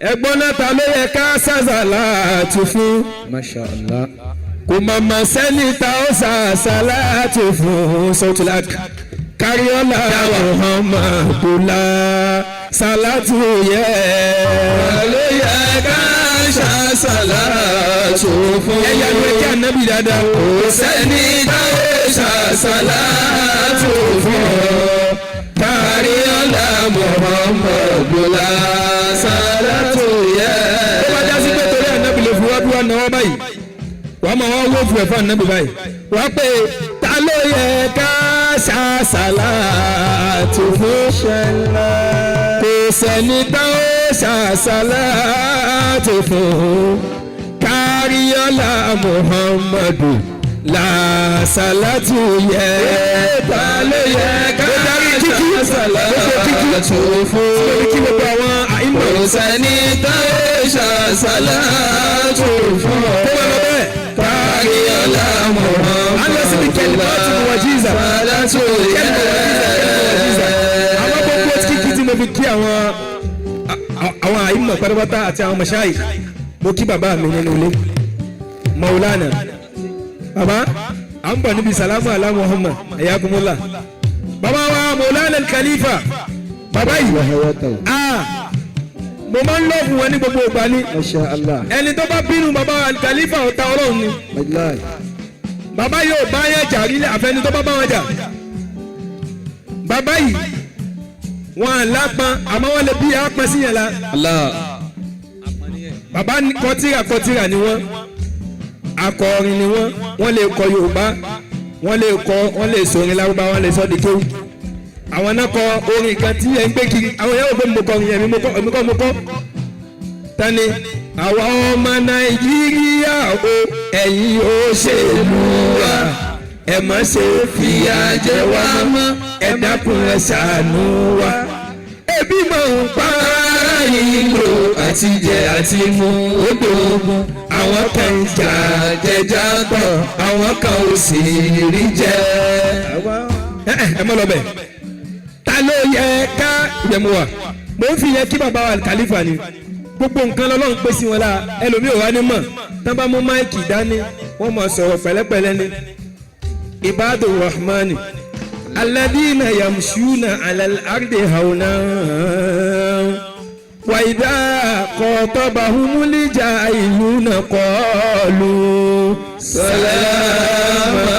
ẹ̀gbọ́n náà ta ló yẹ ká ṣàṣàlátù fún. Masha Allah. kò mọ̀mọ́ sẹ́ni ta ó ṣàṣàlátù fún sọ́tùlák káríọ́lá Muhammadula ṣàlátù yẹ. ló yẹ ká ṣàṣàlátù fún. ẹ̀yà ló kí ànábì dáadáa. kò sẹ́ni ta ó ṣàṣàlátù fún. káríọ́lá Muhammadula ṣàlátù yẹ. ó bá jásí pé torí ànábì lè fi wá bí wá náwó báyìí wàá máa wá wó fún ẹ̀fọ́ ànábì báyìí wàá pé ta ló yẹ ká ṣàṣàlátù fún. kò sẹ́ni tá ó ṣàṣàlátù fún. káríọ́lá Muhammadu la ṣàlátù yẹ. ta ló yẹ ká ṣàṣàlátù fún. kí gbogbo àwọn àìmọ̀ kò sẹ́ni tá ó ṣàṣàlátù fún. káríọ́lá Muhammadu Allah síbi kẹ́lìmọ́tì wọ̀ jíza. ṣàlátù yẹ. àwọn gbogbo kíkí tí mo fi kí àwọn àìmọ̀ pátápátá àti àwọn mọ̀ṣáì mo kí bàbá mi nínú ilé Maulana bàbá à ń bọ̀ níbi salamu ala Muhammad ayakumula bàbá wa Maulana Khalifa bàbá yìí mo máa ń lọ́ọ̀fù wọn ní gbogbo ìgbà ní. Masha Allah. ẹni tó bá bínú bàbá Khalifa ọ̀tá ọlọ́run ni. Wallahi. bàbá yóò bá yẹn jà rí àfẹni tó bá bá wọn jà. bàbá yìí wọn à lápọn àmọ́ wọn lè bí apọn sí yẹn la. Allah. bàbá kọtíra ni wọ́n akọrin ni wọ́n lè kọ Yorùbá wọ́n lè sọrin Lárúbá wọ́n lè sọ di kéwù. àwọn náà kọ orin kan tí ẹ ń gbé kiri àwọn yẹn wò pé mo kọrin yẹn mo kọ́ tani àwa ọmọ Nàìjíríà o ẹ̀yin òṣèlú wa ẹ má ṣe fìyà jẹ wá mọ́ ẹ dákun ẹ ṣàánú wa ebi mọ̀ ń pa ìlò àti jẹ àti mu odò ogun àwọn kan ń jà jẹjà tọ̀ àwọn kan ò sì rí jẹ. ẹ mọ lọ bẹ ta ló yẹ ká ìyẹmu wa mo ń fi yẹn kí bàbá wa Khalifa ni gbogbo nǹkan lọ́lọ́run pè sí wọn la ẹlòmíì ò wá ní mọ̀ tán bá mú máìkì dání wọ́n mọ̀ sọ̀rọ̀ pẹ̀lẹ́pẹ̀lẹ́ ni Ibadur Rahmani alladhina yamshuna ala al-ardi hawna wa idha qatabahumul jahiluna qalu salama.